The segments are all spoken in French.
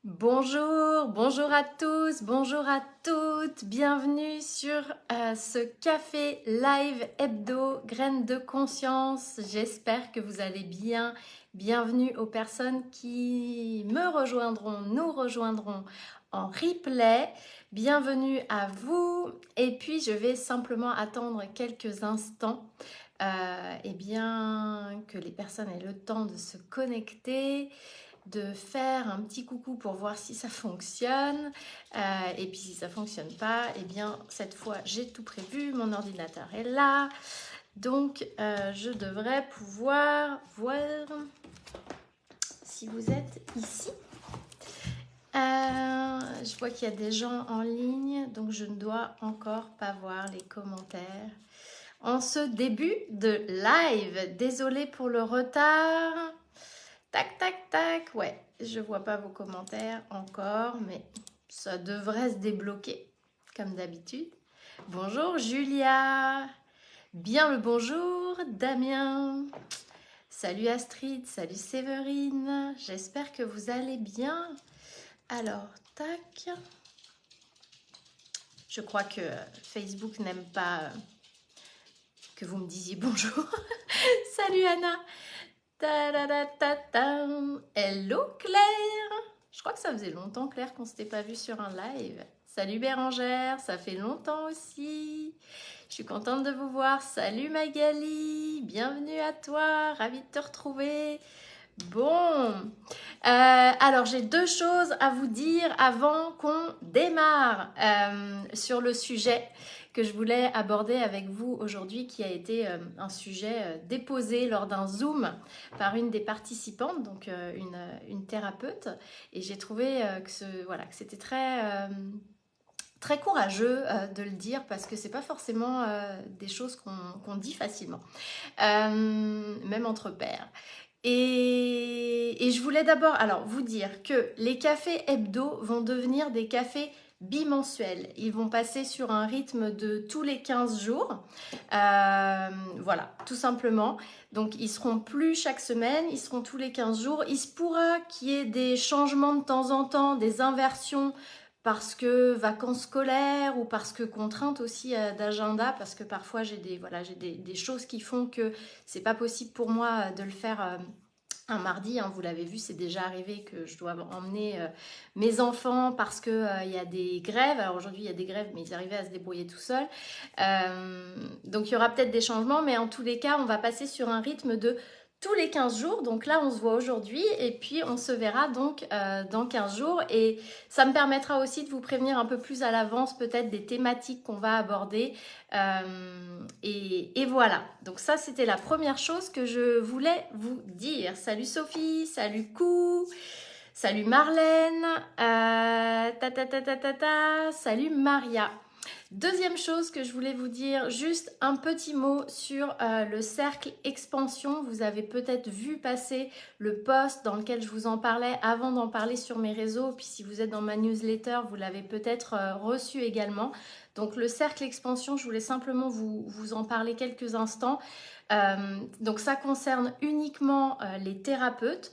Bonjour, bonjour à tous, bonjour à toutes, bienvenue sur ce café live hebdo Graines de conscience. J'espère que vous allez bien. Bienvenue aux personnes qui me rejoindront, nous rejoindront en replay. Bienvenue à vous. Et puis je vais simplement attendre quelques instants. Eh bien, que les personnes aient le temps de se connecter, de faire un petit coucou pour voir si ça fonctionne. Et puis si ça fonctionne pas, eh bien cette fois j'ai tout prévu, mon ordinateur est là. Donc je devrais pouvoir voir si vous êtes ici. Je vois qu'il y a des gens en ligne, donc je ne dois encore pas voir les commentaires. En ce début de live, désolée pour le retard. Tac, tac, tac. Ouais, je vois pas vos commentaires encore, mais ça devrait se débloquer, comme d'habitude. Bonjour Julia. Bien le bonjour Damien. Salut Astrid, salut Séverine. J'espère que vous allez bien. Alors, tac. Je crois que Facebook n'aime pas que vous me disiez bonjour. Salut Anna. Ta-da-da-ta-tam. Hello Claire. Je crois que ça faisait longtemps Claire qu'on ne s'était pas vu sur un live. Salut Bérangère, ça fait longtemps aussi. Je suis contente de vous voir. Salut Magali, bienvenue à toi, ravie de te retrouver. Bon, alors j'ai deux choses à vous dire avant qu'on démarre sur le sujet que je voulais aborder avec vous aujourd'hui, qui a été un sujet déposé lors d'un Zoom par une des participantes, donc une thérapeute, et j'ai trouvé voilà, que c'était très courageux de le dire parce que c'est pas forcément des choses qu'on dit facilement, même entre pairs. Et je voulais d'abord alors vous dire que les cafés hebdo vont devenir des cafés bimensuels. Ils vont passer sur un rythme de tous les 15 jours. Voilà, tout simplement. Donc ils seront plus chaque semaine, ils seront tous les 15 jours. Il se pourra qu'il y ait des changements de temps en temps, des inversions parce que vacances scolaires ou parce que contraintes aussi d'agenda, parce que parfois j'ai des choses qui font que c'est pas possible pour moi de le faire un mardi, hein, vous l'avez vu, c'est déjà arrivé que je dois emmener mes enfants parce que il y a des grèves. Alors aujourd'hui il y a des grèves, mais ils arrivaient à se débrouiller tout seuls. Donc il y aura peut-être des changements, mais en tous les cas, on va passer sur un rythme de tous les 15 jours. Donc là, on se voit aujourd'hui et puis on se verra donc dans 15 jours. Et ça me permettra aussi de vous prévenir un peu plus à l'avance peut-être des thématiques qu'on va aborder. Et voilà. Donc ça, c'était la première chose que je voulais vous dire. Salut Sophie, salut Kou, salut Marlène, salut Maria. Deuxième chose que je voulais vous dire, juste un petit mot sur le cercle expansion. Vous avez peut-être vu passer le post dans lequel je vous en parlais avant d'en parler sur mes réseaux. Puis si vous êtes dans ma newsletter, vous l'avez peut-être reçu également. Donc le cercle expansion, je voulais simplement vous en parler quelques instants. Donc ça concerne uniquement les thérapeutes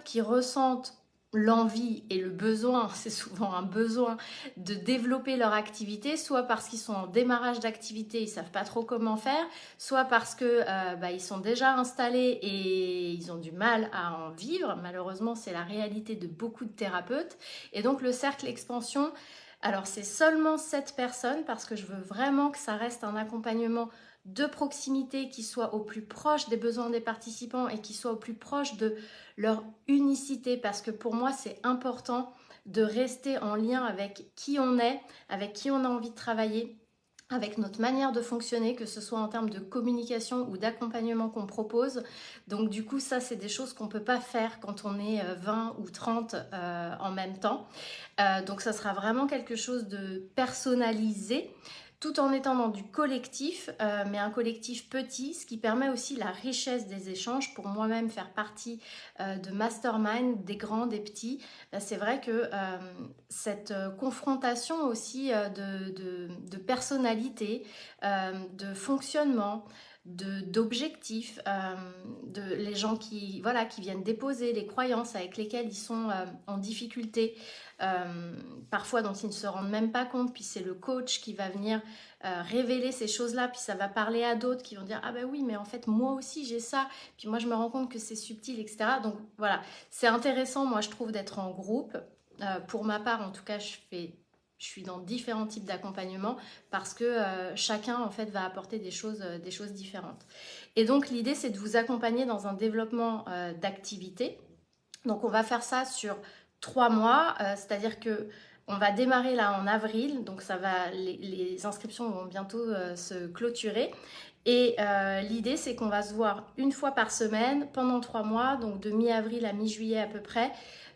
qui ressentent l'envie et le besoin, c'est souvent un besoin de développer leur activité, soit parce qu'ils sont en démarrage d'activité, ils savent pas trop comment faire, soit parce que ils sont déjà installés et ils ont du mal à en vivre. Malheureusement, c'est la réalité de beaucoup de thérapeutes. Et donc le cercle expansion, alors c'est seulement 7 personnes parce que je veux vraiment que ça reste un accompagnement de proximité qui soit au plus proche des besoins des participants et qui soit au plus proche de leur unicité, parce que pour moi c'est important de rester en lien avec qui on est, avec qui on a envie de travailler, avec notre manière de fonctionner, que ce soit en termes de communication ou d'accompagnement qu'on propose. Donc du coup, ça, c'est des choses qu'on ne peut pas faire quand on est 20 ou 30 en même temps. Donc ça sera vraiment quelque chose de personnalisé, tout en étant dans du collectif, mais un collectif petit, ce qui permet aussi la richesse des échanges. Pour moi-même faire partie de mastermind, des grands, des petits, c'est vrai que cette confrontation aussi de personnalité, de fonctionnement, d'objectifs, les gens qui, voilà, qui viennent déposer les croyances avec lesquelles ils sont en difficulté, parfois dont ils ne se rendent même pas compte, puis c'est le coach qui va venir révéler ces choses-là, puis ça va parler à d'autres qui vont dire ah ben oui mais en fait moi aussi j'ai ça, puis moi je me rends compte que c'est subtil, etc. Donc voilà, c'est intéressant moi je trouve d'être en groupe. Pour ma part en tout cas je suis dans différents types d'accompagnement parce que chacun en fait va apporter des choses différentes. Et donc l'idée c'est de vous accompagner dans un développement d'activité. Donc on va faire ça sur 3 mois, c'est-à-dire que on va démarrer là en avril, donc les inscriptions vont bientôt se clôturer. Et l'idée c'est qu'on va se voir une fois par semaine pendant 3 mois, donc de mi-avril à mi-juillet à peu près,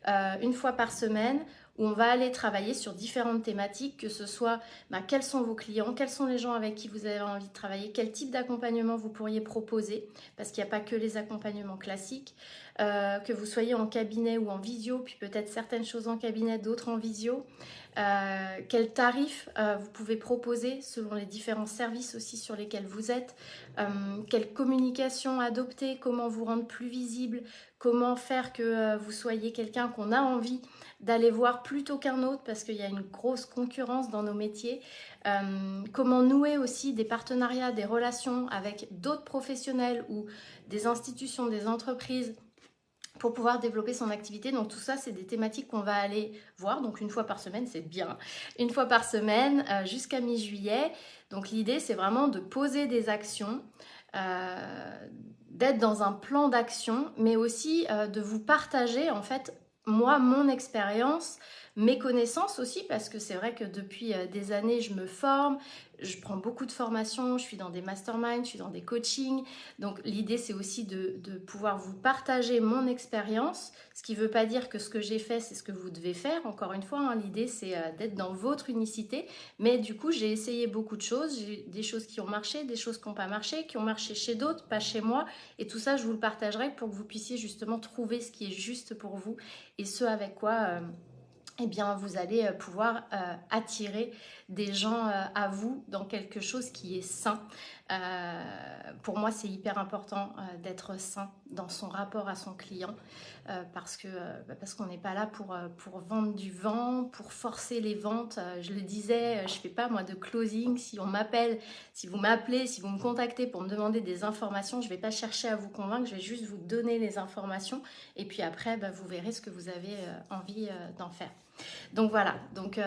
une fois par semaine, où on va aller travailler sur différentes thématiques, que ce soit quels sont vos clients, quels sont les gens avec qui vous avez envie de travailler, quel type d'accompagnement vous pourriez proposer, parce qu'il n'y a pas que les accompagnements classiques, que vous soyez en cabinet ou en visio, puis peut-être certaines choses en cabinet, d'autres en visio, quels tarifs vous pouvez proposer selon les différents services aussi sur lesquels vous êtes, quelle communication adopter, comment vous rendre plus visible, comment faire que vous soyez quelqu'un qu'on a envie d'aller voir plutôt qu'un autre parce qu'il y a une grosse concurrence dans nos métiers, comment nouer aussi des partenariats, des relations avec d'autres professionnels ou des institutions, des entreprises pour pouvoir développer son activité. Donc tout ça, c'est des thématiques qu'on va aller voir. Donc une fois par semaine, c'est bien. Une fois par semaine jusqu'à mi-juillet. Donc l'idée, c'est vraiment de poser des actions, d'être dans un plan d'action, mais aussi de vous partager en fait, moi, mon expérience, mes connaissances aussi, parce que c'est vrai que depuis des années, je me forme, je prends beaucoup de formations, je suis dans des masterminds, je suis dans des coachings. Donc l'idée, c'est aussi de pouvoir vous partager mon expérience, ce qui ne veut pas dire que ce que j'ai fait, c'est ce que vous devez faire. Encore une fois, hein, l'idée, c'est d'être dans votre unicité. Mais du coup, j'ai essayé beaucoup de choses. J'ai des choses qui ont marché, des choses qui n'ont pas marché, qui ont marché chez d'autres, pas chez moi. Et tout ça, je vous le partagerai pour que vous puissiez justement trouver ce qui est juste pour vous et ce avec quoi eh bien, vous allez pouvoir attirer des gens à vous dans quelque chose qui est sain. Pour moi, c'est hyper important d'être sain dans son rapport à son client parce qu'on n'est pas là pour vendre du vent, pour forcer les ventes. Je le disais, je ne fais pas moi de closing. Si on m'appelle, si vous m'appelez, si vous me contactez pour me demander des informations, je ne vais pas chercher à vous convaincre, je vais juste vous donner les informations et puis après, vous verrez ce que vous avez envie d'en faire. Donc voilà, donc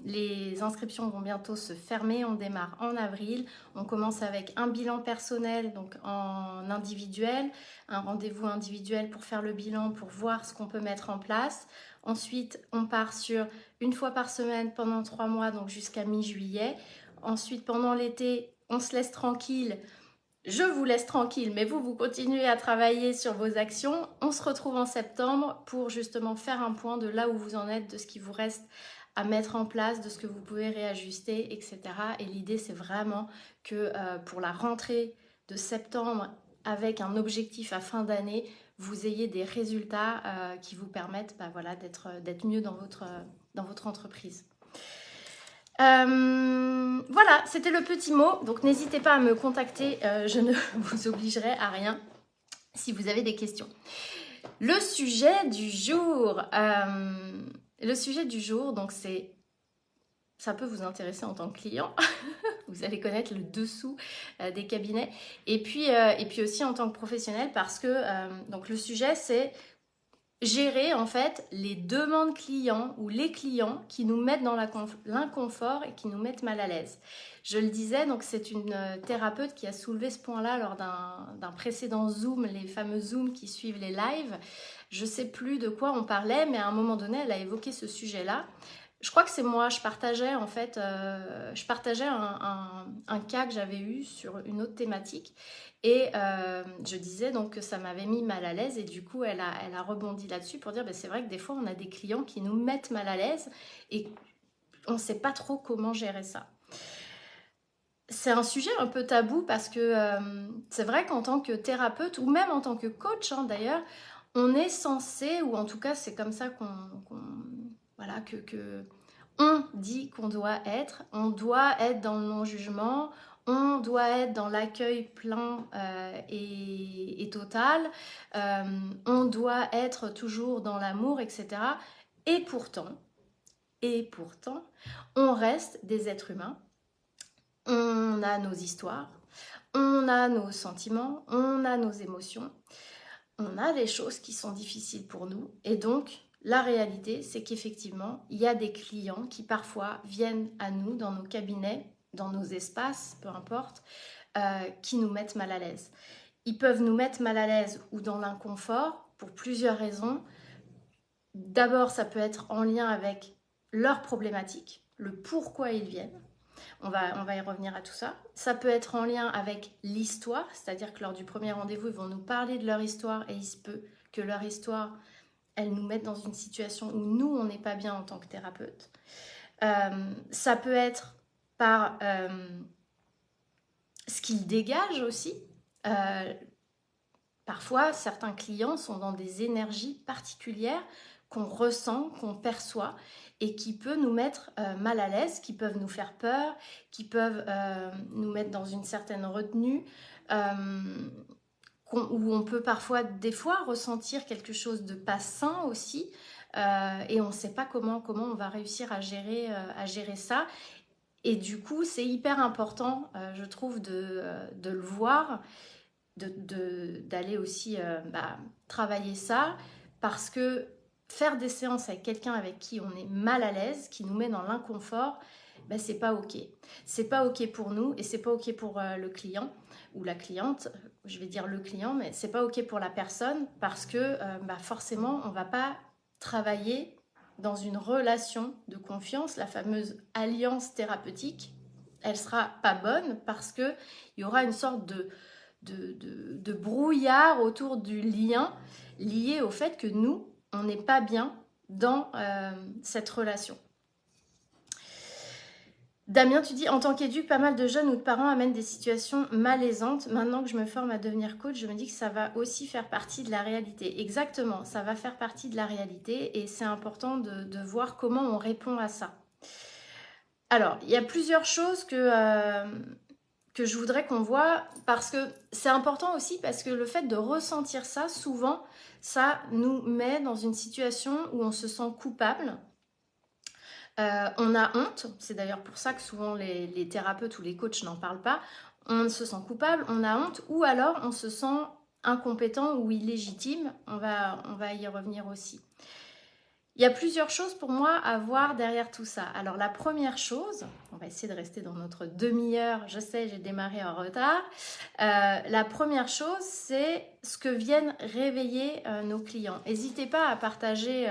les inscriptions vont bientôt se fermer, on démarre en avril, on commence avec un bilan personnel, donc en individuel, un rendez-vous individuel pour faire le bilan, pour voir ce qu'on peut mettre en place. Ensuite, on part sur une fois par semaine pendant 3 mois, donc jusqu'à mi-juillet. Ensuite, pendant l'été, on se laisse tranquille. Je vous laisse tranquille, mais vous continuez à travailler sur vos actions. On se retrouve en septembre pour justement faire un point de là où vous en êtes, de ce qui vous reste à mettre en place, de ce que vous pouvez réajuster, etc. Et l'idée, c'est vraiment que pour la rentrée de septembre, avec un objectif à fin d'année, vous ayez des résultats qui vous permettent voilà, d'être mieux dans votre entreprise. Voilà, c'était le petit mot. Donc n'hésitez pas à me contacter, je ne vous obligerai à rien si vous avez des questions. Le sujet du jour, donc ça peut vous intéresser en tant que client. Vous allez connaître le dessous des cabinets. Et puis aussi en tant que professionnel parce que donc le sujet c'est gérer en fait les demandes clients ou les clients qui nous mettent dans l'inconfort et qui nous mettent mal à l'aise. Je le disais, donc c'est une thérapeute qui a soulevé ce point-là lors d'un précédent Zoom, les fameux Zooms qui suivent les lives. Je ne sais plus de quoi on parlait, mais à un moment donné, elle a évoqué ce sujet-là. Je crois que c'est moi, je partageais en fait, un cas que j'avais eu sur une autre thématique et je disais donc que ça m'avait mis mal à l'aise et du coup elle a rebondi là-dessus pour dire c'est vrai que des fois on a des clients qui nous mettent mal à l'aise et on ne sait pas trop comment gérer ça. C'est un sujet un peu tabou parce que c'est vrai qu'en tant que thérapeute ou même en tant que coach d'ailleurs, on est censé, ou en tout cas c'est comme ça voilà, que on dit qu'on doit être. On doit être dans le non-jugement, on doit être dans l'accueil plein et total, on doit être toujours dans l'amour, etc. Et pourtant, on reste des êtres humains, on a nos histoires, on a nos sentiments, on a nos émotions, on a des choses qui sont difficiles pour nous. Et donc, la réalité, c'est qu'effectivement, il y a des clients qui parfois viennent à nous dans nos cabinets, dans nos espaces, peu importe, qui nous mettent mal à l'aise. Ils peuvent nous mettre mal à l'aise ou dans l'inconfort pour plusieurs raisons. D'abord, ça peut être en lien avec leur problématique, le pourquoi ils viennent. On va y revenir à tout ça. Ça peut être en lien avec l'histoire, c'est-à-dire que lors du premier rendez-vous, ils vont nous parler de leur histoire et il se peut que leur histoire, elle nous mette dans une situation où nous, on n'est pas bien en tant que thérapeute. Ça peut être par ce qu'ils dégagent aussi. Parfois, certains clients sont dans des énergies particulières qu'on ressent, qu'on perçoit et qui peuvent nous mettre mal à l'aise, qui peuvent nous faire peur, qui peuvent nous mettre dans une certaine retenue, où on peut parfois, des fois, ressentir quelque chose de pas sain aussi, et on ne sait pas comment on va réussir à gérer ça. Et du coup, c'est hyper important, je trouve, de le voir, d'aller aussi travailler ça, parce que faire des séances avec quelqu'un avec qui on est mal à l'aise, qui nous met dans l'inconfort, c'est pas ok. C'est pas ok pour nous et c'est pas ok pour le client ou la cliente. Je vais dire le client, mais c'est pas ok pour la personne parce que forcément, on va pas travailler dans une relation de confiance, la fameuse alliance thérapeutique. Elle sera pas bonne parce que il y aura une sorte de brouillard autour du lien lié au fait que nous, on n'est pas bien dans cette relation. Damien, tu dis, en tant qu'éduc, pas mal de jeunes ou de parents amènent des situations malaisantes. Maintenant que je me forme à devenir coach, je me dis que ça va aussi faire partie de la réalité. Exactement, ça va faire partie de la réalité et c'est important de voir comment on répond à ça. Alors, il y a plusieurs choses que je voudrais qu'on voit, parce que c'est important aussi, parce que le fait de ressentir ça, souvent, ça nous met dans une situation où on se sent coupable. On a honte, c'est d'ailleurs pour ça que souvent les thérapeutes ou les coachs n'en parlent pas. On se sent coupable, on a honte, ou alors on se sent incompétent ou illégitime. On va y revenir aussi. Il y a plusieurs choses pour moi à voir derrière tout ça. Alors la première chose, on va essayer de rester dans notre demi-heure, je sais, j'ai démarré en retard. La première chose, c'est ce que viennent réveiller nos clients. N'hésitez pas à partager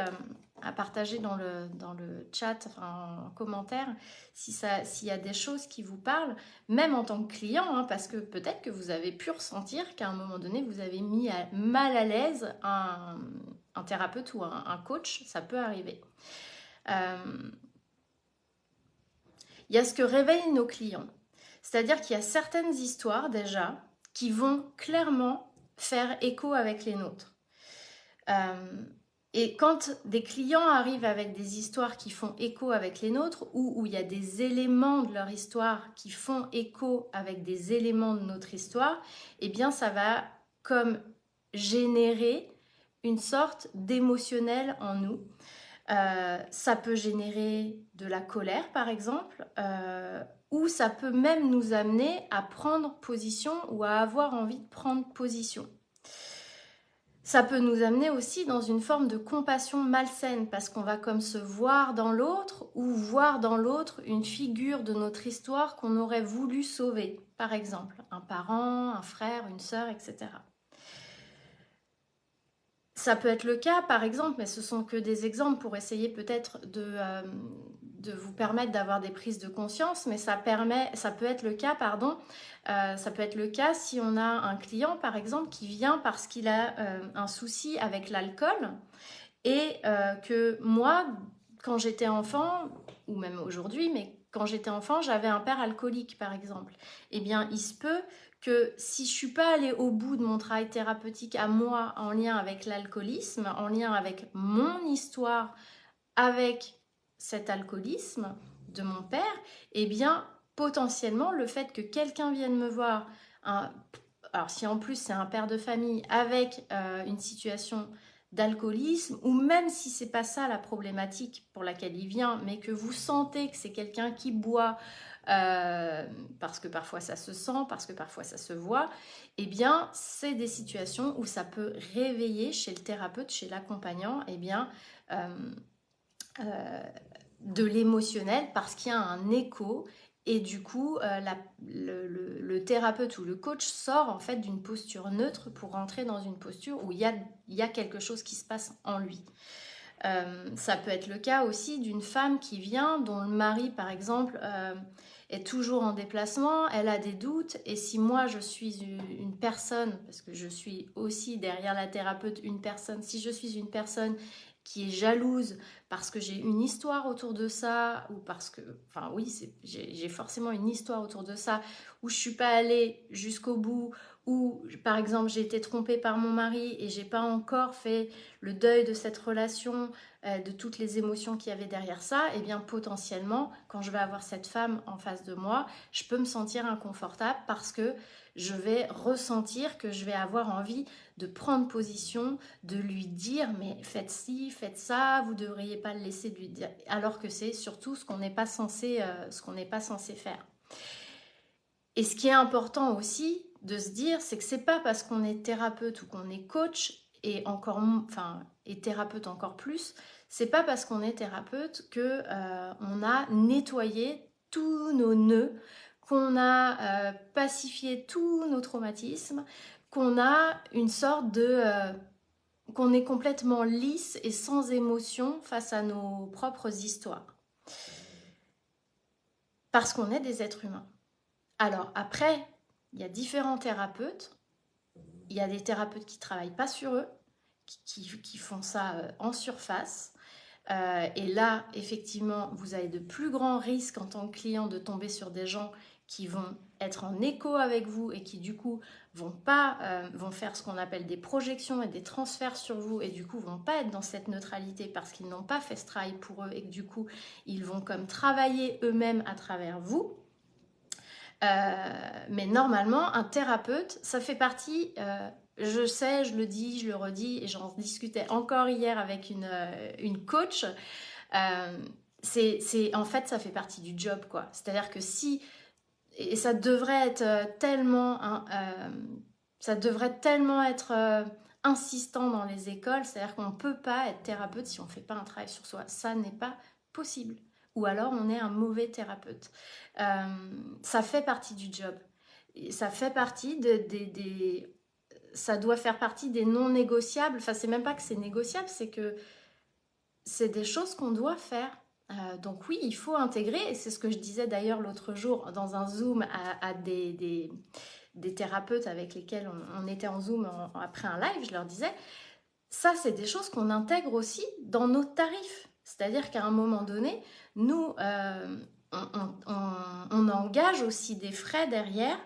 dans le chat, enfin, en commentaire, s'il y a des choses qui vous parlent, même en tant que client, hein, parce que peut-être que vous avez pu ressentir qu'à un moment donné, vous avez mis mal à l'aise un thérapeute ou un coach, ça peut arriver. Il y a ce que réveillent nos clients. C'est-à-dire qu'il y a certaines histoires déjà qui vont clairement faire écho avec les nôtres. Et quand des clients arrivent avec des histoires qui font écho avec les nôtres, ou où il y a des éléments de leur histoire qui font écho avec des éléments de notre histoire, eh bien ça va comme générer une sorte d'émotionnel en nous. Ça peut générer de la colère, par exemple, ou ça peut même nous amener à prendre position ou à avoir envie de prendre position. Ça peut nous amener aussi dans une forme de compassion malsaine, parce qu'on va comme se voir dans l'autre, ou voir dans l'autre une figure de notre histoire qu'on aurait voulu sauver, par exemple, un parent, un frère, une sœur, etc. Ça peut être le cas, par exemple, mais ce sont que des exemples pour essayer peut-être de vous permettre d'avoir des prises de conscience, mais ça peut être le cas, ça peut être le cas si on a un client, par exemple, qui vient parce qu'il a un souci avec l'alcool et que moi, quand j'étais enfant, ou même aujourd'hui, mais quand j'étais enfant, j'avais un père alcoolique, par exemple. Eh bien, il se peut que si je ne suis pas allée au bout de mon travail thérapeutique à moi en lien avec l'alcoolisme, en lien avec mon histoire avec cet alcoolisme de mon père, eh bien, potentiellement, le fait que quelqu'un vienne me voir, alors si en plus c'est un père de famille avec une situation d'alcoolisme, ou même si c'est pas ça la problématique pour laquelle il vient, mais que vous sentez que c'est quelqu'un qui boit, parce que parfois ça se sent, parce que parfois ça se voit, eh bien c'est des situations où ça peut réveiller chez le thérapeute, chez l'accompagnant, eh bien de l'émotionnel, parce qu'il y a un écho. Et du coup, le thérapeute ou le coach sort en fait d'une posture neutre pour rentrer dans une posture où il y a quelque chose qui se passe en lui. Ça peut être le cas aussi d'une femme qui vient, dont le mari par exemple est toujours en déplacement, elle a des doutes, et si moi je suis une personne, parce que je suis aussi derrière la thérapeute une personne, si je suis une personne qui est jalouse parce que j'ai une histoire autour de ça, ou parce que, enfin oui, j'ai forcément une histoire autour de ça, où je suis pas allée jusqu'au bout, ou par exemple j'ai été trompée par mon mari et j'ai pas encore fait le deuil de cette relation, de toutes les émotions qu'il y avait derrière ça, et bien potentiellement, quand je vais avoir cette femme en face de moi, je peux me sentir inconfortable parce que je vais ressentir que je vais avoir envie de prendre position, de lui dire mais faites ci, faites ça, vous ne devriez pas le laisser lui dire, alors que c'est surtout ce qu'on n'est pas censé, faire. Et ce qui est important aussi de se dire, c'est que c'est pas parce qu'on est thérapeute ou qu'on est coach, et et thérapeute encore plus, c'est pas parce qu'on est thérapeute que on a nettoyé tous nos nœuds, qu'on a pacifié tous nos traumatismes, qu'on a une sorte de qu'on est complètement lisse et sans émotion face à nos propres histoires, parce qu'on est des êtres humains. Alors après, il y a différents thérapeutes. Il y a des thérapeutes qui ne travaillent pas sur eux, qui font ça en surface. Et là, effectivement, vous avez de plus grands risques en tant que client de tomber sur des gens qui vont être en écho avec vous et qui du coup vont faire ce qu'on appelle des projections et des transferts sur vous, et du coup vont pas être dans cette neutralité parce qu'ils n'ont pas fait ce travail pour eux, et que du coup ils vont comme travailler eux-mêmes à travers vous. Mais normalement, un thérapeute, ça fait partie, je sais, je le dis, je le redis, et j'en discutais encore hier avec une coach, en fait, ça fait partie du job, quoi. C'est-à-dire que et ça devrait être ça devrait tellement être insistant dans les écoles, c'est-à-dire qu'on ne peut pas être thérapeute si on ne fait pas un travail sur soi. Ça n'est pas possible. Ou alors on est un mauvais thérapeute. Ça fait partie du job. Et ça fait partie ça doit faire partie des non négociables. Enfin, c'est même pas que c'est négociable, c'est que c'est des choses qu'on doit faire. Donc oui, il faut intégrer, et c'est ce que je disais d'ailleurs l'autre jour dans un Zoom à des thérapeutes avec lesquels on était en Zoom après un live, je leur disais, ça c'est des choses qu'on intègre aussi dans nos tarifs. C'est-à-dire qu'à un moment donné, nous, on engage aussi des frais derrière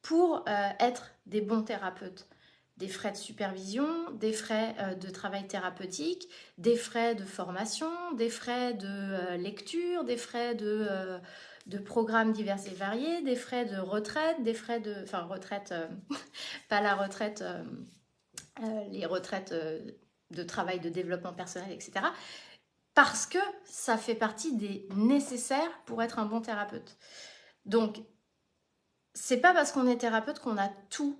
pour être des bons thérapeutes. Des frais de supervision, des frais de travail thérapeutique, des frais de formation, des frais de lecture, des frais de programmes divers et variés, des frais de retraite, des frais de... Enfin, retraite, pas la retraite, les retraites de travail, de développement personnel, etc. Parce que ça fait partie des nécessaires pour être un bon thérapeute. Donc, c'est pas parce qu'on est thérapeute qu'on a tout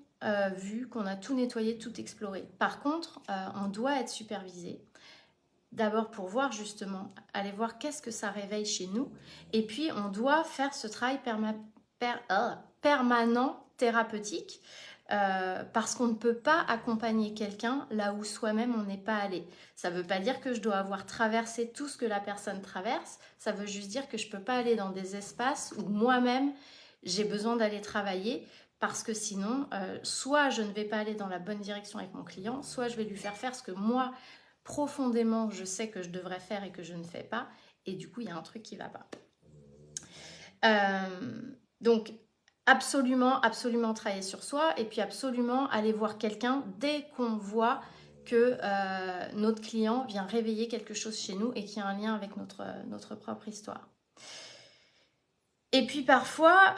vu, qu'on a tout nettoyé, tout exploré. Par contre, on doit être supervisé. D'abord pour voir justement, aller voir qu'est-ce que ça réveille chez nous. Et puis, on doit faire ce travail permanent thérapeutique, parce qu'on ne peut pas accompagner quelqu'un là où soi-même on n'est pas allé. Ça ne veut pas dire que je dois avoir traversé tout ce que la personne traverse, ça veut juste dire que je ne peux pas aller dans des espaces où moi-même j'ai besoin d'aller travailler, parce que sinon, soit je ne vais pas aller dans la bonne direction avec mon client, soit je vais lui faire ce que moi, profondément, je sais que je devrais faire et que je ne fais pas, et du coup, il y a un truc qui ne va pas. Donc, absolument, absolument travailler sur soi, et puis absolument aller voir quelqu'un dès qu'on voit que notre client vient réveiller quelque chose chez nous et qui a un lien avec notre propre histoire. Et puis parfois,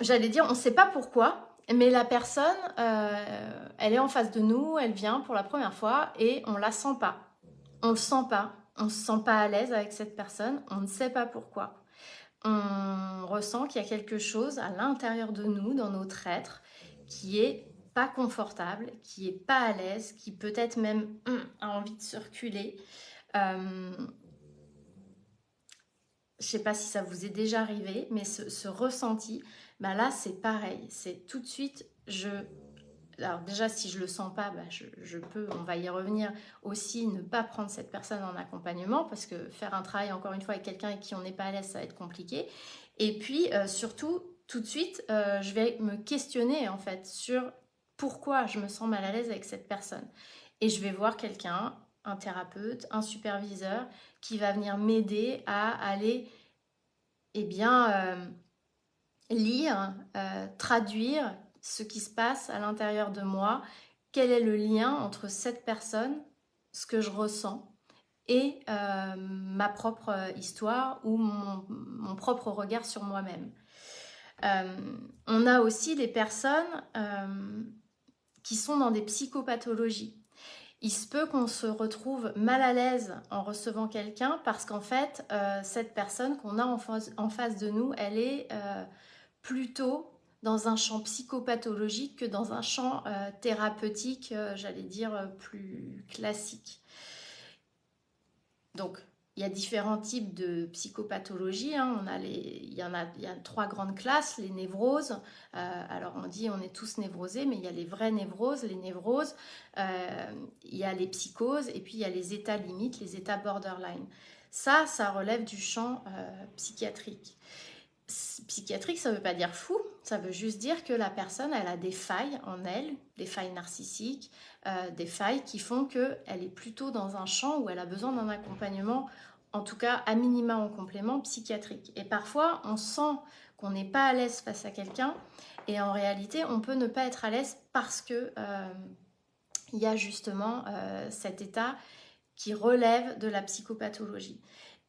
j'allais dire, on ne sait pas pourquoi, mais la personne, elle est en face de nous, elle vient pour la première fois et on la sent pas. On le sent pas. On se sent pas à l'aise avec cette personne. On ne sait pas pourquoi. On ressent qu'il y a quelque chose à l'intérieur de nous, dans notre être, qui est pas confortable, qui est pas à l'aise, qui peut-être même a envie de se reculer. Euh, je sais pas si ça vous est déjà arrivé, mais ce ressenti, bah là c'est pareil. C'est tout de suite, alors déjà si je le sens pas, bah je peux, on va y revenir aussi, ne pas prendre cette personne en accompagnement parce que faire un travail encore une fois avec quelqu'un avec qui on n'est pas à l'aise, ça va être compliqué. Et puis surtout, tout de suite, je vais me questionner en fait sur pourquoi je me sens mal à l'aise avec cette personne. Et je vais voir quelqu'un, un thérapeute, un superviseur, qui va venir m'aider à aller, eh bien, lire, traduire ce qui se passe à l'intérieur de moi, quel est le lien entre cette personne, ce que je ressens, et ma propre histoire ou mon propre regard sur moi-même. On a aussi des personnes qui sont dans des psychopathologies. Il se peut qu'on se retrouve mal à l'aise en recevant quelqu'un parce qu'en fait, cette personne qu'on a en face de nous, elle est plutôt dans un champ psychopathologique que dans un champ thérapeutique, j'allais dire, plus classique. Donc, il y a différents types de psychopathologies. Hein. Il y a 3 grandes classes, les névroses. Alors, on dit on est tous névrosés, mais il y a les vraies névroses, les névroses. Il y a les psychoses et puis il y a les états limites, les états borderline. Ça relève du champ psychiatrique. Psychiatrique, ça ne veut pas dire fou, ça veut juste dire que la personne, elle a des failles en elle, des failles narcissiques, des failles qui font qu'elle est plutôt dans un champ où elle a besoin d'un accompagnement, en tout cas à minima en complément psychiatrique. Et parfois, on sent qu'on n'est pas à l'aise face à quelqu'un, et en réalité, on peut ne pas être à l'aise parce que il y a justement cet état qui relève de la psychopathologie.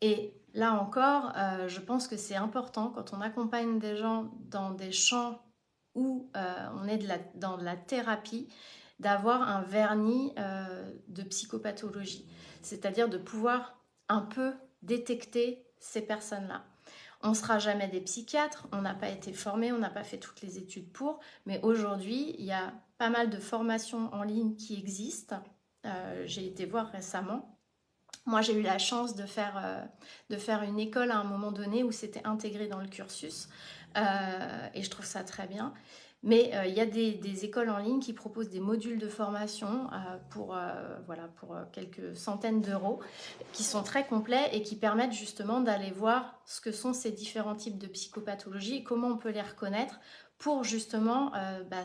Et là encore, je pense que c'est important quand on accompagne des gens dans des champs où on est dans de la thérapie, d'avoir un vernis de psychopathologie, c'est-à-dire de pouvoir un peu détecter ces personnes-là. On ne sera jamais des psychiatres, on n'a pas été formé, on n'a pas fait toutes les études pour, mais aujourd'hui, il y a pas mal de formations en ligne qui existent. J'ai été voir récemment. Moi, j'ai eu la chance de faire une école à un moment donné où c'était intégré dans le cursus. Et je trouve ça très bien. Mais il y a des écoles en ligne qui proposent des modules de formation voilà, pour quelques centaines d'euros, qui sont très complets et qui permettent justement d'aller voir ce que sont ces différents types de psychopathologies et comment on peut les reconnaître pour justement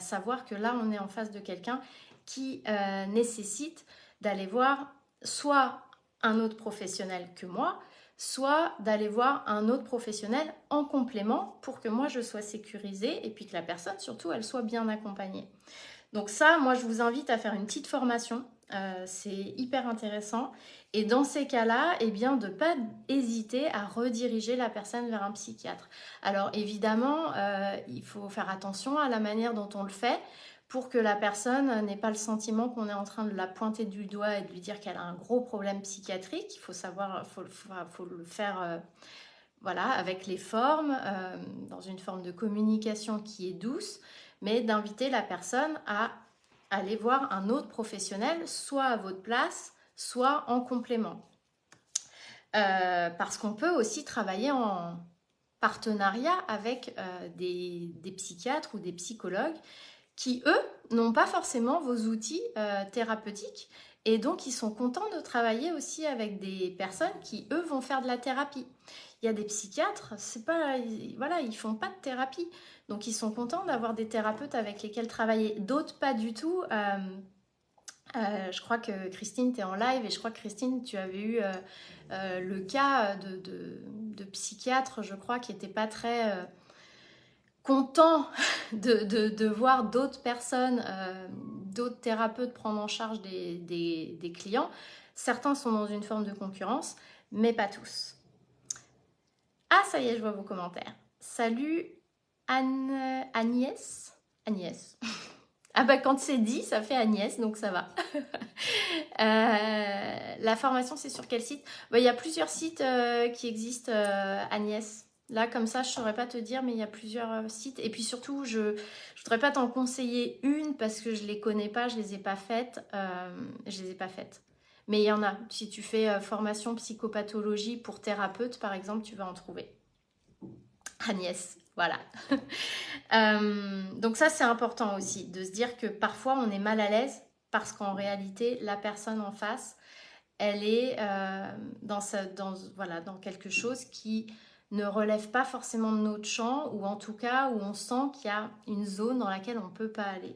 savoir que là, on est en face de quelqu'un qui nécessite d'aller voir soit un autre professionnel que moi, soit d'aller voir un autre professionnel en complément pour que moi je sois sécurisée et puis que la personne surtout elle soit bien accompagnée. Donc ça, moi je vous invite à faire une petite formation, c'est hyper intéressant. Et dans ces cas-là, eh bien de ne pas hésiter à rediriger la personne vers un psychiatre. Alors évidemment, il faut faire attention à la manière dont on le fait pour que la personne n'ait pas le sentiment qu'on est en train de la pointer du doigt et de lui dire qu'elle a un gros problème psychiatrique. Il faut savoir, faut le faire voilà, avec les formes, dans une forme de communication qui est douce, mais d'inviter la personne à aller voir un autre professionnel, soit à votre place, soit en complément. Parce qu'on peut aussi travailler en partenariat avec des psychiatres ou des psychologues qui, eux, n'ont pas forcément vos outils thérapeutiques et donc ils sont contents de travailler aussi avec des personnes qui, eux, vont faire de la thérapie. Il y a des psychiatres, c'est pas, voilà, ils font pas de thérapie, donc ils sont contents d'avoir des thérapeutes avec lesquels travailler. D'autres pas du tout. Je crois que Christine, tu es en live et je crois que Christine, tu avais eu le cas de psychiatre, je crois, qui n'était pas très content de voir d'autres personnes d'autres thérapeutes prendre en charge des clients. Certains sont dans une forme de concurrence, mais pas tous. Ah, ça y est, je vois vos commentaires. Salut Agnès. Agnès. Ah bah quand c'est dit, ça fait Agnès, donc ça va. La formation, c'est sur quel site? Bah, il y a plusieurs sites qui existent, Agnès. Là, comme ça, je ne saurais pas te dire, mais il y a plusieurs sites. Et puis surtout, je ne voudrais pas t'en conseiller une parce que je ne les connais pas, je ne les ai pas faites. Je les ai pas faites. Mais il y en a. Si tu fais formation psychopathologie pour thérapeute, par exemple, tu vas en trouver. Agnès, voilà. Donc ça, c'est important aussi, de se dire que parfois, on est mal à l'aise parce qu'en réalité, la personne en face, elle est voilà, dans quelque chose qui ne relève pas forcément de notre champ, ou en tout cas où on sent qu'il y a une zone dans laquelle on ne peut pas aller.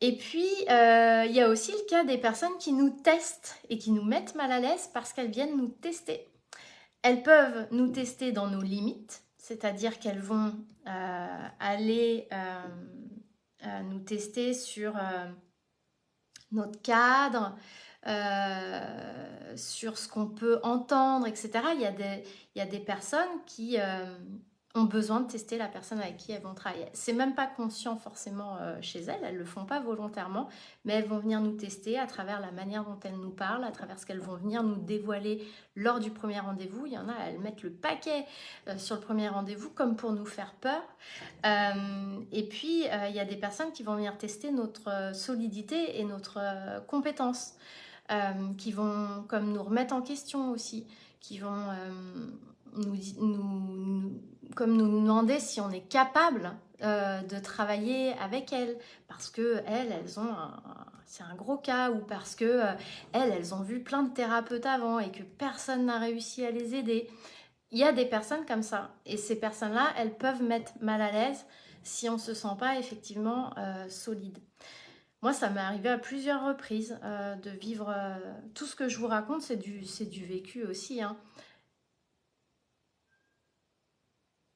Et puis, il y a aussi le cas des personnes qui nous testent et qui nous mettent mal à l'aise parce qu'elles viennent nous tester. Elles peuvent nous tester dans nos limites, c'est-à-dire qu'elles vont aller nous tester sur notre cadre, sur ce qu'on peut entendre, etc. Il y a des personnes qui ont besoin de tester la personne avec qui elles vont travailler. C'est même pas conscient forcément chez elles le font pas volontairement, mais elles vont venir nous tester à travers la manière dont elles nous parlent, à travers ce qu'elles vont venir nous dévoiler lors du premier rendez-vous. Il y en a, elles mettent le paquet sur le premier rendez-vous comme pour nous faire peur. Et puis, il y a des personnes qui vont venir tester notre solidité et notre compétence, qui vont comme nous remettre en question aussi, qui vont comme nous demander si on est capable de travailler avec elles, parce que elles ont c'est un gros cas, ou parce que elles ont vu plein de thérapeutes avant et que personne n'a réussi à les aider. Il y a des personnes comme ça, et ces personnes-là, elles peuvent mettre mal à l'aise si on ne se sent pas effectivement solide. Moi, ça m'est arrivé à plusieurs reprises de vivre... tout ce que je vous raconte, c'est du vécu aussi. Hein.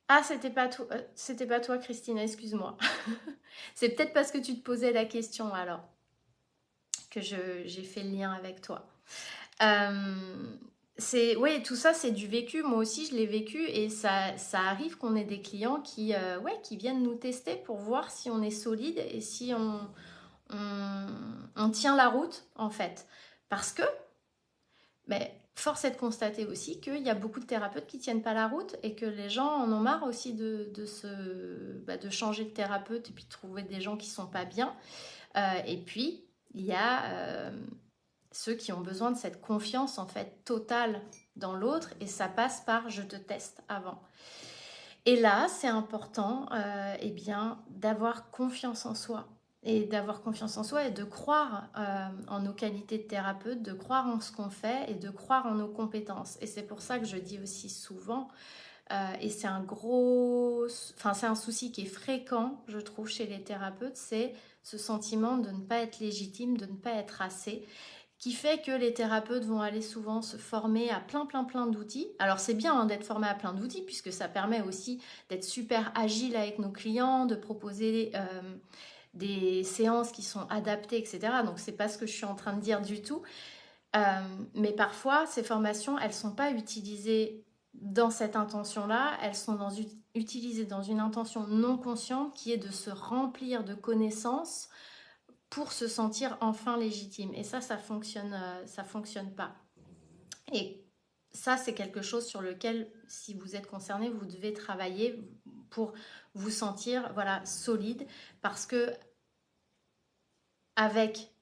Ah, c'était pas toi, Christine, excuse-moi. C'est peut-être parce que tu te posais la question alors que j'ai fait le lien avec toi. Oui, tout ça, c'est du vécu. Moi aussi, je l'ai vécu, et ça arrive qu'on ait des clients qui viennent nous tester pour voir si on est solide et si on tient la route, en fait. Parce que, mais force est de constater aussi qu'il y a beaucoup de thérapeutes qui tiennent pas la route, et que les gens en ont marre aussi de changer de thérapeute et puis de trouver des gens qui sont pas bien. Et puis, il y a ceux qui ont besoin de cette confiance en fait totale dans l'autre, et ça passe par je te teste avant. Et là, c'est important eh bien, d'avoir confiance en soi. Et d'avoir confiance en soi et de croire en nos qualités de thérapeute, de croire en ce qu'on fait et de croire en nos compétences. Et c'est pour ça que je dis aussi souvent, et c'est c'est un souci qui est fréquent, je trouve, chez les thérapeutes, c'est ce sentiment de ne pas être légitime, de ne pas être assez, qui fait que les thérapeutes vont aller souvent se former à plein d'outils. Alors c'est bien hein, d'être formé à plein d'outils, puisque ça permet aussi d'être super agile avec nos clients, de proposer des séances qui sont adaptées, etc. Donc c'est pas ce que je suis en train de dire du tout. Mais parfois, ces formations, elles sont pas utilisées dans cette intention-là, elles sont utilisées dans une intention non consciente qui est de se remplir de connaissances pour se sentir enfin légitime. Et ça fonctionne pas. Et ça, c'est quelque chose sur lequel, si vous êtes concerné, vous devez travailler pour vous sentir voilà, solide, parce que avec,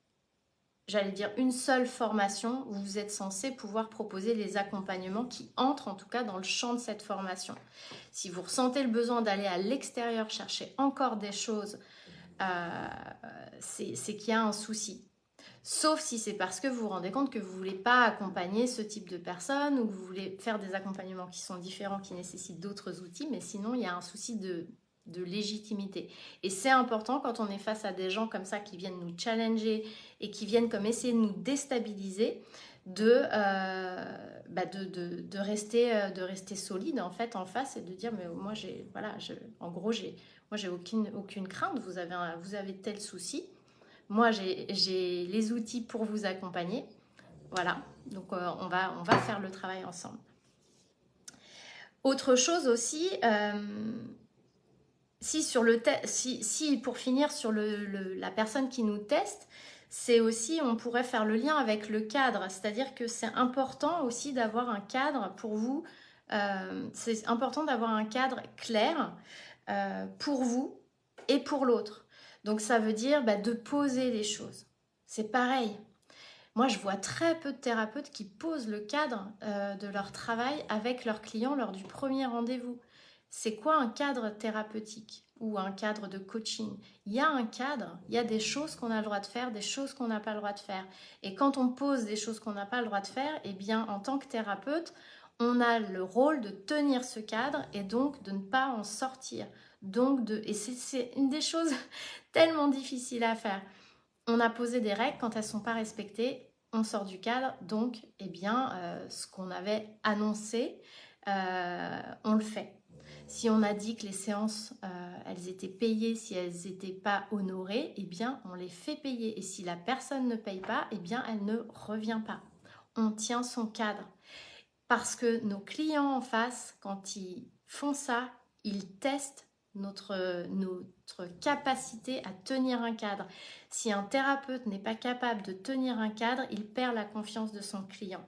j'allais dire, une seule formation, vous êtes censé pouvoir proposer les accompagnements qui entrent en tout cas dans le champ de cette formation. Si vous ressentez le besoin d'aller à l'extérieur chercher encore des choses, c'est qu'il y a un souci. Sauf si c'est parce que vous vous rendez compte que vous ne voulez pas accompagner ce type de personnes, ou que vous voulez faire des accompagnements qui sont différents, qui nécessitent d'autres outils, mais sinon il y a un souci de légitimité. Et c'est important quand on est face à des gens comme ça qui viennent nous challenger et qui viennent comme essayer de nous déstabiliser, de rester solide en fait en face, et de dire mais moi j'ai voilà, moi j'ai aucune crainte, vous avez tel souci. moi j'ai les outils pour vous accompagner. Voilà, donc on va faire le travail ensemble. Autre chose aussi, si pour finir sur la personne qui nous teste, c'est aussi, on pourrait faire le lien avec le cadre, c'est-à-dire que c'est important aussi d'avoir un cadre pour vous, c'est important d'avoir un cadre clair pour vous et pour l'autre. Donc ça veut dire de poser les choses. C'est pareil. Moi, je vois très peu de thérapeutes qui posent le cadre de leur travail avec leurs clients lors du premier rendez-vous. C'est quoi un cadre thérapeutique ou un cadre de coaching? Il y a un cadre, il y a des choses qu'on a le droit de faire, des choses qu'on n'a pas le droit de faire. Et quand on pose des choses qu'on n'a pas le droit de faire, eh bien, en tant que thérapeute, on a le rôle de tenir ce cadre et donc de ne pas en sortir. Et c'est une des choses tellement difficiles à faire. On a posé des règles, quand elles ne sont pas respectées, on sort du cadre. Donc, eh bien, ce qu'on avait annoncé, on le fait. Si on a dit que les séances, elles étaient payées, si elles n'étaient pas honorées, eh bien, on les fait payer. Et si la personne ne paye pas, eh bien, elle ne revient pas. On tient son cadre. Parce que nos clients en face, quand ils font ça, ils testent notre capacité à tenir un cadre. Si un thérapeute n'est pas capable de tenir un cadre, il perd la confiance de son client.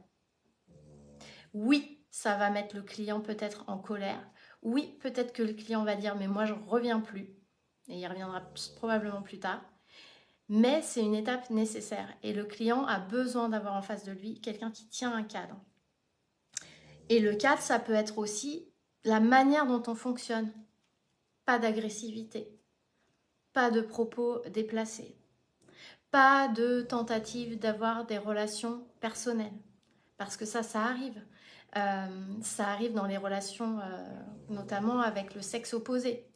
Oui, ça va mettre le client peut-être en colère. Oui, peut-être que le client va dire « mais moi je ne reviens plus » et il reviendra probablement plus tard. Mais c'est une étape nécessaire et le client a besoin d'avoir en face de lui quelqu'un qui tient un cadre. Et le cadre, ça peut être aussi la manière dont on fonctionne. Pas d'agressivité, pas de propos déplacés, pas de tentative d'avoir des relations personnelles. Parce que ça arrive. Ça arrive dans les relations, notamment avec le sexe opposé.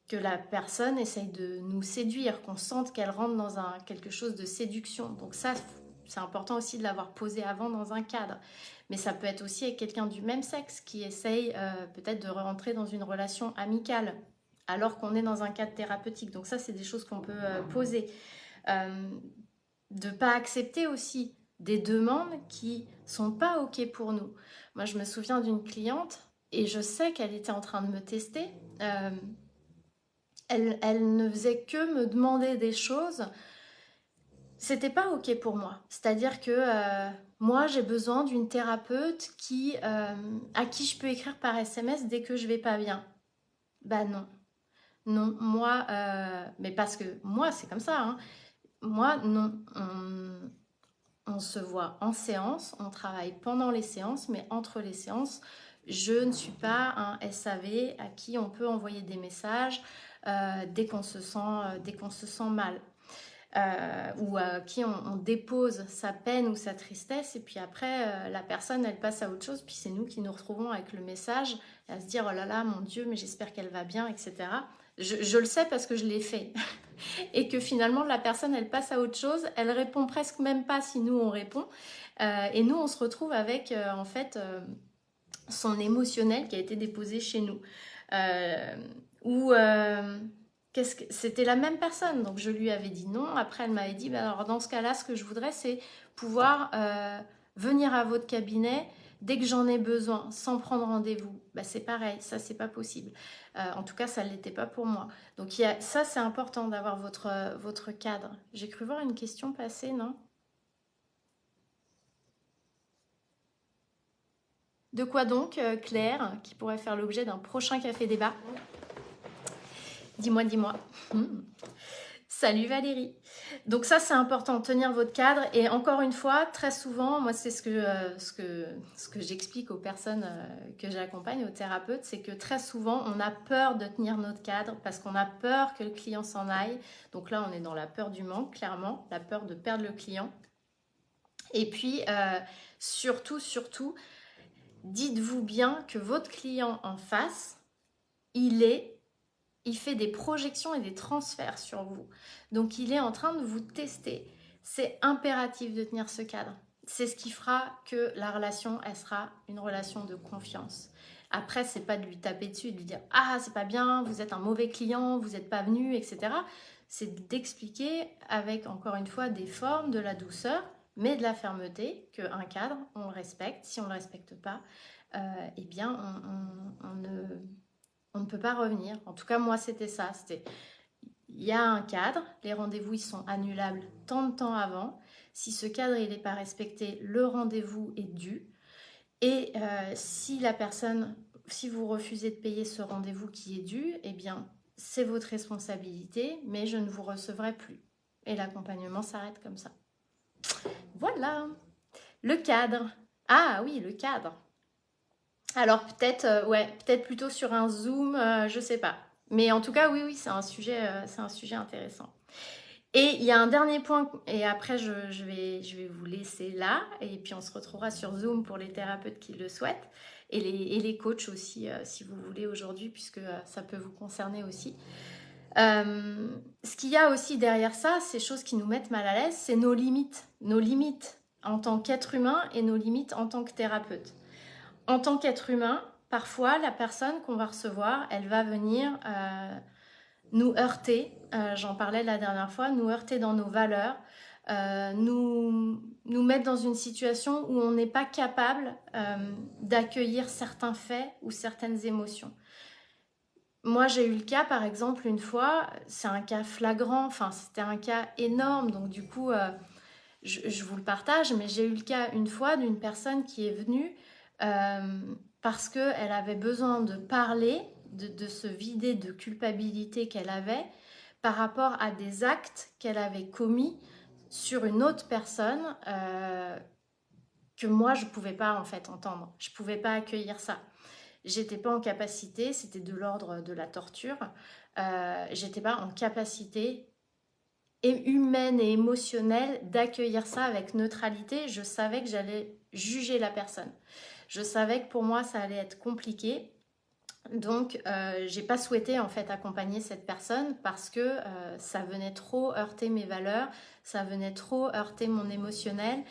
Que la personne essaye de nous séduire, qu'on sente qu'elle rentre dans quelque chose de séduction. Donc ça, c'est important aussi de l'avoir posé avant dans un cadre. Mais ça peut être aussi avec quelqu'un du même sexe qui essaye peut-être de rentrer dans une relation amicale alors qu'on est dans un cadre thérapeutique. Donc ça, c'est des choses qu'on peut poser. De ne pas accepter aussi des demandes qui ne sont pas OK pour nous. Moi, je me souviens d'une cliente et je sais qu'elle était en train de me tester. Elle ne faisait que me demander des choses. C'était pas OK pour moi. C'est-à-dire que moi, j'ai besoin d'une thérapeute à qui je peux écrire par SMS dès que je vais pas bien. Bah non. Non, moi, mais parce que moi, c'est comme ça. Hein. Moi, non. On se voit en séance, on travaille pendant les séances, mais entre les séances, je ne suis pas un SAV à qui on peut envoyer des messages dès qu'on se sent mal. Ou à qui on dépose sa peine ou sa tristesse et puis après la personne elle passe à autre chose puis c'est nous qui nous retrouvons avec le message à se dire oh là là mon Dieu mais j'espère qu'elle va bien etc. Je le sais parce que je l'ai fait et que finalement la personne elle passe à autre chose, elle répond presque même pas si nous on répond et nous on se retrouve avec en fait son émotionnel qui a été déposé chez nous ou c'était la même personne, donc je lui avais dit non. Après, elle m'avait dit, alors dans ce cas-là, ce que je voudrais, c'est pouvoir venir à votre cabinet dès que j'en ai besoin, sans prendre rendez-vous. C'est pareil, ça, c'est pas possible. En tout cas, ça ne l'était pas pour moi. Donc ça, c'est important d'avoir votre cadre. J'ai cru voir une question passer, non? De quoi donc, Claire, qui pourrait faire l'objet d'un prochain café débat? Dis-moi, dis-moi. Salut Valérie. Donc ça, c'est important, tenir votre cadre. Et encore une fois, très souvent, moi, c'est ce que j'explique aux personnes que j'accompagne, aux thérapeutes, c'est que très souvent, on a peur de tenir notre cadre parce qu'on a peur que le client s'en aille. Donc là, on est dans la peur du manque, clairement, la peur de perdre le client. Et puis, surtout, dites-vous bien que votre client en face, il fait des projections et des transferts sur vous. Donc, il est en train de vous tester. C'est impératif de tenir ce cadre. C'est ce qui fera que la relation, elle sera une relation de confiance. Après, c'est pas de lui taper dessus, de lui dire « Ah, c'est pas bien, vous êtes un mauvais client, vous n'êtes pas venu, etc. » c'est d'expliquer avec, encore une fois, des formes, de la douceur, mais de la fermeté, qu'un cadre, on le respecte. Si on ne le respecte pas, eh bien, on ne peut pas revenir. En tout cas, moi, c'était ça. Il y a un cadre, les rendez-vous, ils sont annulables tant de temps avant. Si ce cadre, il n'est pas respecté, le rendez-vous est dû. Et si vous refusez de payer ce rendez-vous qui est dû, eh bien, c'est votre responsabilité, mais je ne vous recevrai plus. Et l'accompagnement s'arrête comme ça. Voilà. Le cadre. Ah oui, le cadre. Alors peut-être plutôt sur un Zoom, je sais pas. Mais en tout cas, oui, c'est un sujet intéressant. Et il y a un dernier point, et après je vais vous laisser là, et puis on se retrouvera sur Zoom pour les thérapeutes qui le souhaitent, et les coachs aussi, si vous voulez aujourd'hui, puisque ça peut vous concerner aussi. Ce qu'il y a aussi derrière ça, ces choses qui nous mettent mal à l'aise, c'est nos limites en tant qu'être humain et nos limites en tant que thérapeute. En tant qu'être humain, parfois la personne qu'on va recevoir, elle va venir nous heurter, j'en parlais la dernière fois, nous heurter dans nos valeurs, nous mettre dans une situation où on n'est pas capable d'accueillir certains faits ou certaines émotions. Moi, j'ai eu le cas, par exemple, une fois, c'est un cas flagrant, enfin, c'était un cas énorme, donc du coup, je vous le partage, mais j'ai eu le cas une fois d'une personne qui est venue parce qu'elle avait besoin de parler, de se vider de culpabilité qu'elle avait par rapport à des actes qu'elle avait commis sur une autre personne que moi, je ne pouvais pas en fait entendre. Je ne pouvais pas accueillir ça. J'étais pas en capacité, c'était de l'ordre de la torture, j'étais pas en capacité humaine et émotionnelle d'accueillir ça avec neutralité. Je savais que j'allais juger la personne. Je savais que pour moi, ça allait être compliqué. Donc, j'ai pas souhaité en fait accompagner cette personne parce que ça venait trop heurter mes valeurs, ça venait trop heurter mon émotionnel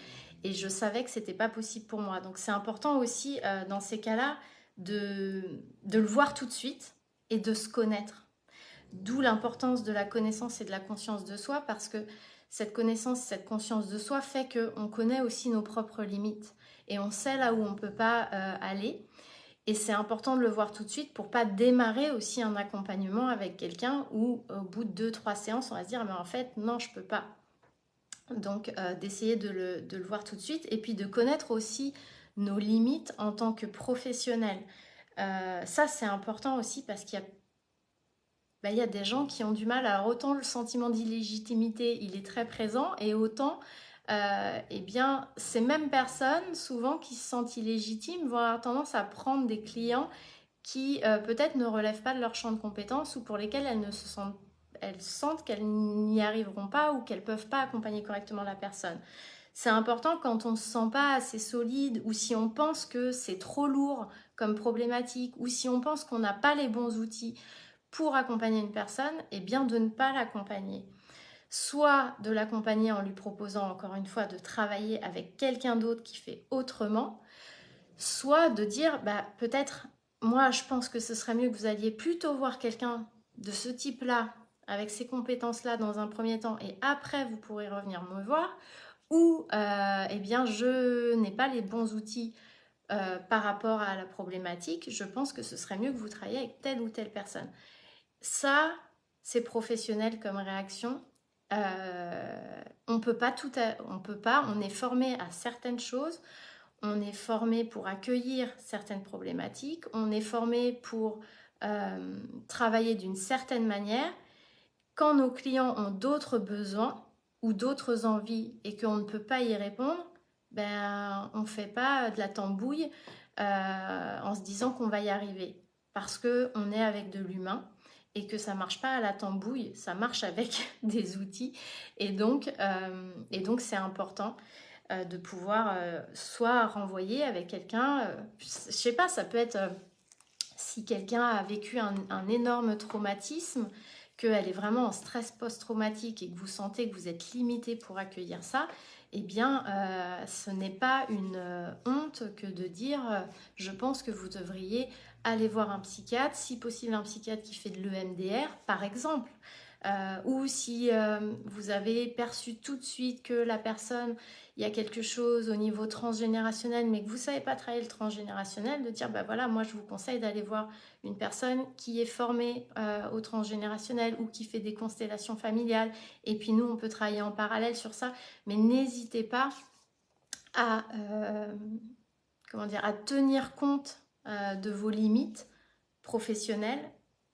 et je savais que c'était pas possible pour moi. Donc, c'est important aussi dans ces cas-là de le voir tout de suite et de se connaître. D'où l'importance de la connaissance et de la conscience de soi parce que cette connaissance, cette conscience de soi fait qu'on connaît aussi nos propres limites et on sait là où on ne peut pas aller. Et c'est important de le voir tout de suite pour pas démarrer aussi un accompagnement avec quelqu'un où au bout de 2-3 séances, on va se dire mais en fait non, je peux pas. Donc d'essayer de le voir tout de suite et puis de connaître aussi nos limites en tant que professionnels. Ça c'est important aussi parce qu'il y a il y a des gens qui ont du mal. Alors autant le sentiment d'illégitimité, il est très présent, et autant, eh bien, ces mêmes personnes, souvent qui se sentent illégitimes, vont avoir tendance à prendre des clients qui peut-être ne relèvent pas de leur champ de compétences ou pour lesquels elles sentent qu'elles n'y arriveront pas ou qu'elles ne peuvent pas accompagner correctement la personne. C'est important quand on ne se sent pas assez solide ou si on pense que c'est trop lourd comme problématique ou si on pense qu'on n'a pas les bons outils pour accompagner une personne, et bien de ne pas l'accompagner. Soit de l'accompagner en lui proposant encore une fois de travailler avec quelqu'un d'autre qui fait autrement, soit de dire peut-être moi je pense que ce serait mieux que vous alliez plutôt voir quelqu'un de ce type-là avec ces compétences-là dans un premier temps et après vous pourrez revenir me voir, ou eh bien je n'ai pas les bons outils par rapport à la problématique, je pense que ce serait mieux que vous travailliez avec telle ou telle personne. Ça, c'est professionnel comme réaction. On peut pas on est formé à certaines choses, on est formé pour accueillir certaines problématiques, on est formé pour travailler d'une certaine manière. Quand nos clients ont d'autres besoins ou d'autres envies et qu'on ne peut pas y répondre, on ne fait pas de la tambouille en se disant qu'on va y arriver parce qu'on est avec de l'humain et que ça marche pas à la tambouille, ça marche avec des outils. Et donc c'est important de pouvoir soit renvoyer avec quelqu'un, je sais pas, ça peut être si quelqu'un a vécu un énorme traumatisme, qu'elle est vraiment en stress post-traumatique et que vous sentez que vous êtes limité pour accueillir ça, eh bien, ce n'est pas une honte que de dire je pense que vous devriez allez voir un psychiatre, si possible un psychiatre qui fait de l'EMDR par exemple. Ou si vous avez perçu tout de suite que la personne, il y a quelque chose au niveau transgénérationnel, mais que vous ne savez pas travailler le transgénérationnel, de dire, bah voilà, moi je vous conseille d'aller voir une personne qui est formée au transgénérationnel ou qui fait des constellations familiales. Et puis nous, on peut travailler en parallèle sur ça. Mais n'hésitez pas à, comment dire, à tenir compte de vos limites professionnelles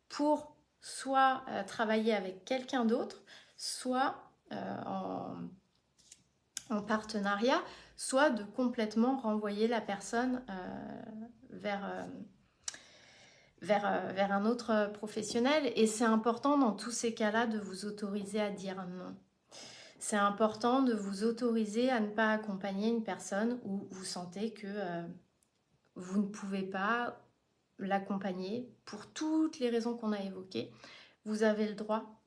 pour soit travailler avec quelqu'un d'autre, soit en partenariat, soit de complètement renvoyer la personne vers un autre professionnel. Et c'est important dans tous ces cas-là de vous autoriser à dire non. C'est important de vous autoriser à ne pas accompagner une personne où vous sentez que vous ne pouvez pas l'accompagner pour toutes les raisons qu'on a évoquées. Vous avez le droit.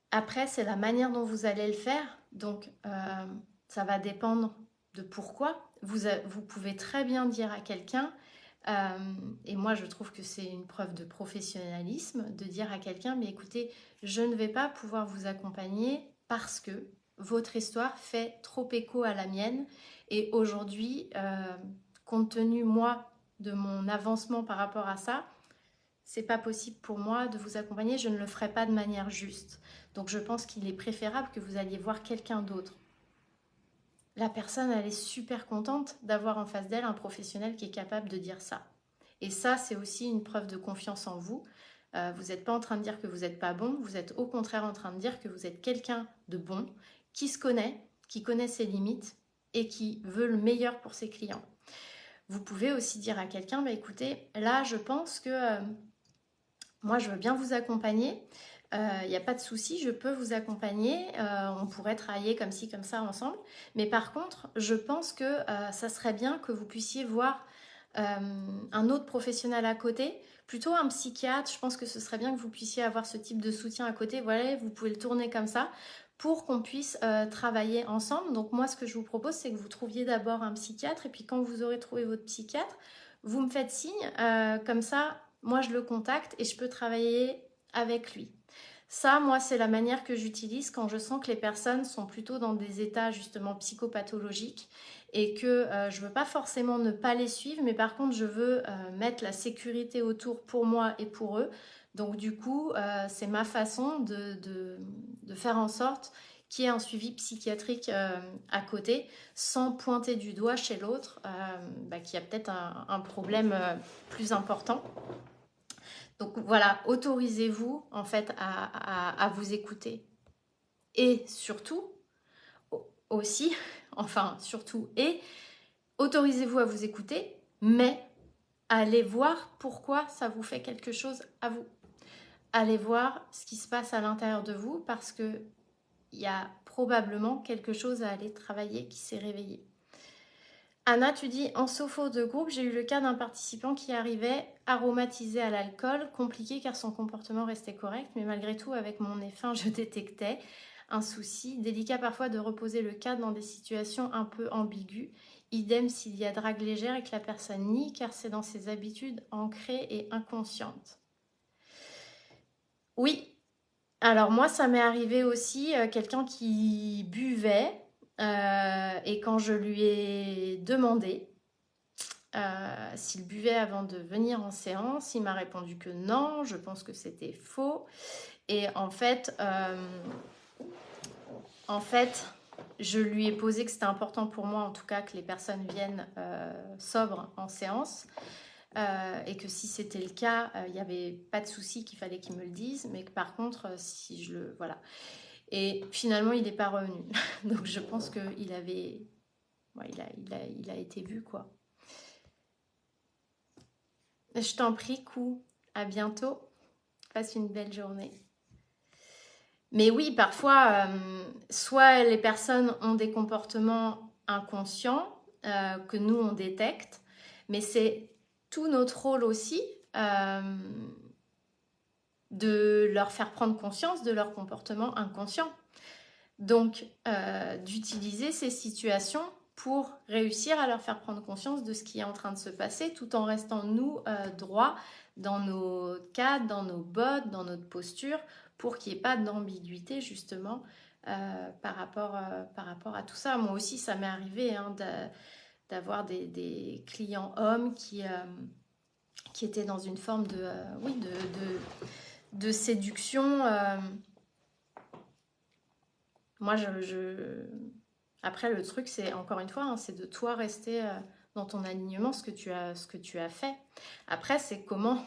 Après, c'est la manière dont vous allez le faire. Donc, ça va dépendre de pourquoi. Vous pouvez très bien dire à quelqu'un, et moi je trouve que c'est une preuve de professionnalisme, de dire à quelqu'un, mais écoutez, je ne vais pas pouvoir vous accompagner parce que votre histoire fait trop écho à la mienne. Et aujourd'hui, compte tenu, moi, de mon avancement par rapport à ça, c'est pas possible pour moi de vous accompagner, je ne le ferai pas de manière juste. Donc je pense qu'il est préférable que vous alliez voir quelqu'un d'autre. La personne, elle est super contente d'avoir en face d'elle un professionnel qui est capable de dire ça. Et ça, c'est aussi une preuve de confiance en vous. Vous n'êtes pas en train de dire que vous n'êtes pas bon, vous êtes au contraire en train de dire que vous êtes quelqu'un de bon, qui se connaît, qui connaît ses limites et qui veut le meilleur pour ses clients. Vous pouvez aussi dire à quelqu'un, bah, écoutez, là, je pense que moi, je veux bien vous accompagner. Il n'y a pas de souci, je peux vous accompagner. On pourrait travailler comme ci, comme ça ensemble. Mais par contre, je pense que ça serait bien que vous puissiez voir un autre professionnel à côté, plutôt un psychiatre. Je pense que ce serait bien que vous puissiez avoir ce type de soutien à côté. Voilà, vous pouvez le tourner comme ça pour qu'on puisse travailler ensemble. Donc moi, ce que je vous propose, c'est que vous trouviez d'abord un psychiatre. Et puis quand vous aurez trouvé votre psychiatre, vous me faites signe. Comme ça, moi, je le contacte et je peux travailler avec lui. Ça, moi, c'est la manière que j'utilise quand je sens que les personnes sont plutôt dans des états justement psychopathologiques et que je ne veux pas forcément ne pas les suivre, mais par contre, je veux mettre la sécurité autour pour moi et pour eux. Donc du coup, c'est ma façon de faire en sorte qu'il y ait un suivi psychiatrique à côté, sans pointer du doigt chez l'autre qui a peut-être un problème plus important. Donc voilà, autorisez-vous en fait à vous écouter. Et surtout, aussi, enfin surtout, et autorisez-vous à vous écouter, mais allez voir pourquoi ça vous fait quelque chose à vous. Allez voir ce qui se passe à l'intérieur de vous parce que il y a probablement quelque chose à aller travailler qui s'est réveillé. Anna, tu dis, en sopho de groupe, j'ai eu le cas d'un participant qui arrivait aromatisé à l'alcool, compliqué car son comportement restait correct, mais malgré tout, avec mon nez fin, je détectais un souci. Délicat parfois de reposer le cadre dans des situations un peu ambiguës. Idem s'il y a drague légère et que la personne nie, car c'est dans ses habitudes ancrées et inconscientes. Oui, alors moi, ça m'est arrivé aussi, quelqu'un qui buvait, et quand je lui ai demandé s'il buvait avant de venir en séance, il m'a répondu que non, je pense que c'était faux. Et en fait, je lui ai posé que c'était important pour moi, en tout cas, que les personnes viennent sobres en séance. Et que si c'était le cas, il n'y avait pas de souci, qu'il fallait qu'il me le dise, mais que par contre, si je le... Voilà. Et finalement, il n'est pas revenu. Donc je pense qu'il avait... Ouais, il a été vu, quoi. Je t'en prie, Kou. À bientôt. Passe une belle journée. Mais oui, parfois, soit les personnes ont des comportements inconscients que nous, on détecte, mais c'est tout notre rôle aussi de leur faire prendre conscience de leur comportement inconscient. Donc, d'utiliser ces situations pour réussir à leur faire prendre conscience de ce qui est en train de se passer tout en restant nous droits dans nos cadres, dans nos bottes, dans notre posture pour qu'il n'y ait pas d'ambiguïté justement par rapport à tout ça. Moi aussi ça m'est arrivé hein, d'avoir des clients hommes qui étaient dans une forme de séduction. Moi après, le truc, c'est encore une fois, hein, c'est de toi rester dans ton alignement, ce que tu as fait. Après, c'est comment,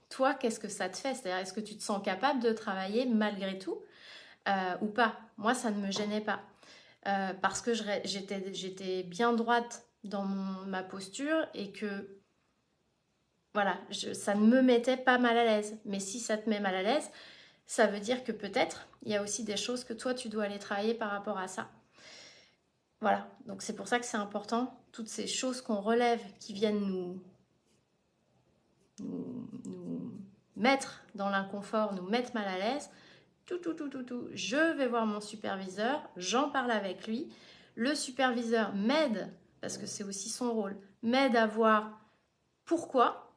toi, qu'est-ce que ça te fait? C'est-à-dire, est-ce que tu te sens capable de travailler malgré tout ou pas? Moi, ça ne me gênait pas parce que j'étais bien droite dans ma posture et que, voilà, ça ne me mettait pas mal à l'aise. Mais si ça te met mal à l'aise, ça veut dire que peut-être, il y a aussi des choses que toi, tu dois aller travailler par rapport à ça. Voilà, donc c'est pour ça que c'est important, toutes ces choses qu'on relève qui viennent nous mettre dans l'inconfort, nous mettre mal à l'aise, tout, je vais voir mon superviseur, j'en parle avec lui, le superviseur m'aide, parce que c'est aussi son rôle, m'aide à voir pourquoi,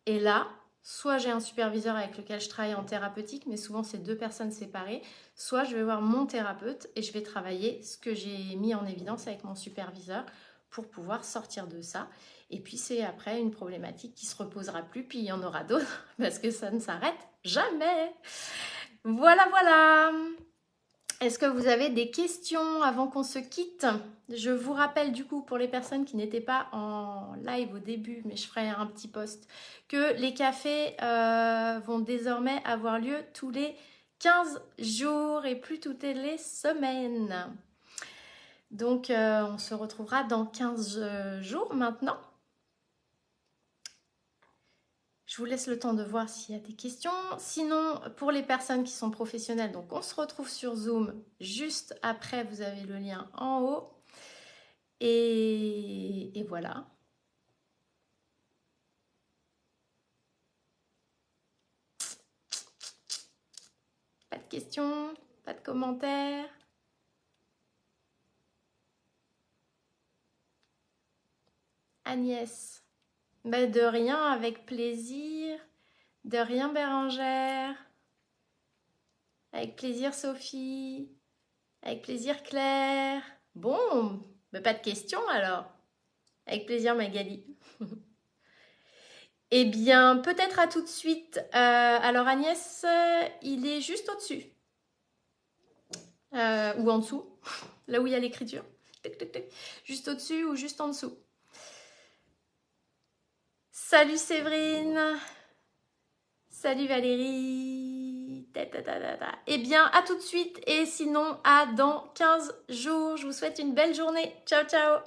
et là, soit j'ai un superviseur avec lequel je travaille en thérapeutique, mais souvent c'est 2 personnes séparées, soit je vais voir mon thérapeute et je vais travailler ce que j'ai mis en évidence avec mon superviseur pour pouvoir sortir de ça. Et puis c'est après une problématique qui ne se reposera plus, puis il y en aura d'autres parce que ça ne s'arrête jamais. Voilà, voilà. Est-ce que vous avez des questions avant qu'on se quitte? Je vous rappelle du coup pour les personnes qui n'étaient pas en live au début, mais je ferai un petit post, que les cafés vont désormais avoir lieu tous les 15 jours et plus toutes les semaines. Donc on se retrouvera dans 15 jours maintenant. Je vous laisse le temps de voir s'il y a des questions. Sinon, pour les personnes qui sont professionnelles, donc on se retrouve sur Zoom. Juste après, vous avez le lien en haut. Et voilà. Pas de questions, pas de commentaires. Agnès. Ben de rien, avec plaisir. De rien, Bérangère. Avec plaisir, Sophie. Avec plaisir, Claire. Bon, ben pas de questions alors. Avec plaisir, Magali. Eh bien, peut-être à tout de suite. Alors Agnès, il est juste au-dessus. Ou en dessous, là où il y a l'écriture. Juste au-dessus ou juste en dessous. Salut Séverine. Salut Valérie. Eh bien, à tout de suite et sinon à dans 15 jours. Je vous souhaite une belle journée. Ciao, ciao.